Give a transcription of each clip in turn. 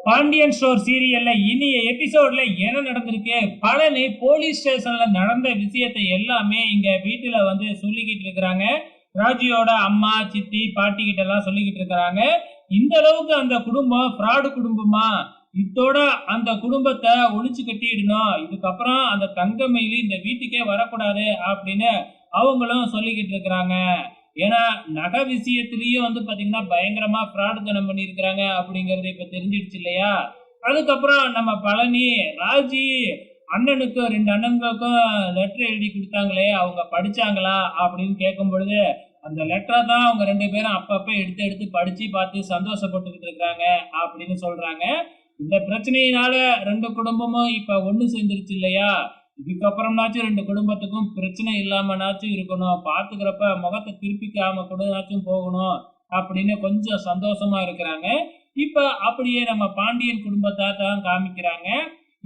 Pandian store சீரியல்ல இனிய எபிசோட்ல என்ன நடந்திருக்கு, பழனி போலீஸ் ஸ்டேஷன்ல நடந்த விஷயத்தை எல்லாமே இங்க வீட்டுல வந்து சொல்லிக்கிட்டு இருக்கிறாங்க. ராஜியோட அம்மா, சித்தி, பாட்டி கிட்ட எல்லாம் சொல்லிக்கிட்டு இருக்கிறாங்க. இந்த அளவுக்கு அந்த குடும்பம் ஃப்ராடு குடும்பமா, இதோட அந்த குடும்பத்தை ஒழிச்சு கட்டிடணும், இதுக்கப்புறம் அந்த தங்கமயிலி இந்த வீட்டுக்கே வரக்கூடாது அப்படின்னு அவங்களும் சொல்லிக்கிட்டு இருக்கிறாங்க. ஏன்னா நகை விஷயத்திலயும் வந்து பாத்தீங்கன்னா பயங்கரமா ஃப்ராடுத்தனம் பண்ணியிருக்கிறாங்க அப்படிங்கறது இப்ப தெரிஞ்சிடுச்சு இல்லையா. அதுக்கப்புறம் நம்ம பழனி, ராஜி அண்ணனுக்கு 2 அண்ணன்களுக்கும் லெட்டர் எழுதி கொடுத்தாங்களே, அவங்க படிச்சாங்களா அப்படின்னு கேட்கும் பொழுது அந்த லெட்டரை தான் அவங்க 2 பேரும் அப்பப்ப எடுத்து எடுத்து படிச்சு பார்த்து சந்தோஷப்பட்டுக்கிட்டு இருக்காங்க அப்படின்னு சொல்றாங்க. இந்த பிரச்சனையினால 2 குடும்பமும் இப்ப ஒண்ணு சேர்ந்துருச்சு இல்லையா. இதுக்கப்புறம்னாச்சும் 2 குடும்பத்துக்கும் பிரச்சனை இல்லாமனாச்சும் இருக்கணும், பாத்துக்கிறப்ப முகத்தை திருப்பிக்காம கூடனாச்சும் போகணும் அப்படின்னு கொஞ்சம் சந்தோஷமா இருக்கிறாங்க. இப்ப அப்படியே நம்ம பாண்டியன் குடும்பத்தை தான் காமிக்கிறாங்க.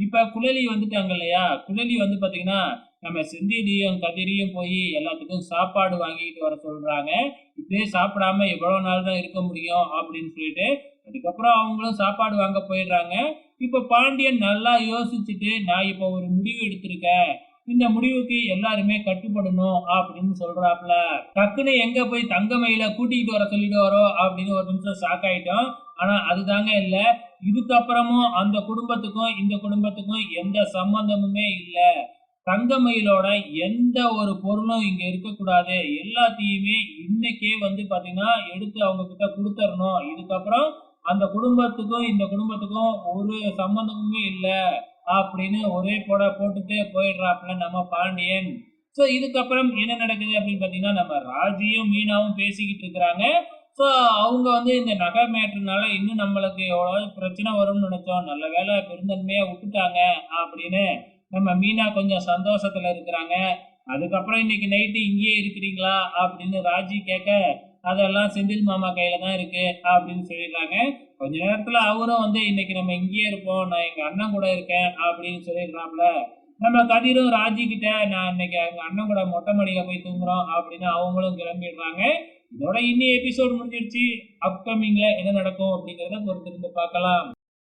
இப்ப குழலி வந்துட்டாங்க இல்லையா. குழலி வந்து பாத்தீங்கன்னா நம்ம செந்திலையும் கதிரியும் போய் எல்லாத்துக்கும் சாப்பாடு வாங்கிட்டு வர சொல்றாங்க. இப்படியே சாப்பிடாம எவ்வளவு நாள் தான் இருக்க முடியும் அப்படின்னு சொல்லிட்டு அதுக்கப்புறம் அவங்களும் சாப்பாடு வாங்க போயிடுறாங்க. இப்ப பாண்டியன் நல்லா யோசிச்சுட்டு, நான் இப்ப ஒரு முடிவு எடுத்திருக்கேன், இந்த முடிவுக்கு எல்லாருமே கட்டுப்படணும் அப்படின்னு சொல்றாப்ல. டக்குன்னு எங்க போய் தங்கமயில கூட்டிகிட்டு வர சொல்லிடுவாரோ அப்படின்னு ஒரு நிமிஷம் ஷாக் ஆயிட்டோம். ஆனா அதுதாங்க இல்ல. இதுக்கப்புறமும் அந்த குடும்பத்துக்கும் இந்த குடும்பத்துக்கும் எந்த சம்பந்தமுமே இல்ல. தங்கமயிலோட எந்த ஒரு பொருளும் இங்க இருக்கக்கூடாது, எல்லாத்தையுமே இன்னைக்கே வந்து பாத்தீங்கன்னா எடுத்து அவங்க கிட்ட கொடுத்துடணும். இதுக்கப்புறம் அந்த குடும்பத்துக்கும் இந்த குடும்பத்துக்கும் ஒரு சம்பந்தமுமே இல்ல அப்படின்னு ஒரே போட்டுட்டு போயிடுறாப்புல நம்ம பாண்டியன். சோ இதுக்கப்புறம் என்ன நடக்குது அப்படின்னு பாத்தீங்கன்னா நம்ம ராஜியும் மீனாவும் பேசிக்கிட்டு இருக்கிறாங்க. சோ அவங்க வந்து இந்த நகை மேட்டர்னால இன்னும் நம்மளுக்கு எவ்வளவு பிரச்சனை வரும்னு நினைச்சோம், நல்ல வேலை பெருந்தன்மையா விட்டுட்டாங்க அப்படின்னு நம்ம மீனா கொஞ்சம் சந்தோஷத்துல இருக்கிறாங்க. அதுக்கப்புறம் இன்னைக்கு நைட்டு இங்கேயே இருக்கிறீங்களா அப்படின்னு ராஜி கேட்க, அதெல்லாம் செந்தில் மாமா கையில தான் இருக்கு அப்படின்னு சொல்லிடுறாங்க. கொஞ்ச நேரத்துல அவரும் வந்து இன்னைக்கு நம்ம இங்கேயே இருப்போம், நான் எங்க அண்ணன் கூட இருக்கேன் அப்படின்னு சொல்லிடுறாப்ல. நம்ம கதிரும் ராஜி கிட்ட நான் இன்னைக்கு எங்க அண்ணன் கூட மொட்டை மாடியில போய் தூங்குறோம் அப்படின்னு அவங்களும் கிளம்பிடுறாங்க. இதோட இன்னி எபிசோட் முடிஞ்சிருச்சு. அப்கமிங்ல என்ன நடக்கும் அப்படிங்கிறத பொறுத்திருந்து பார்க்கலாம்.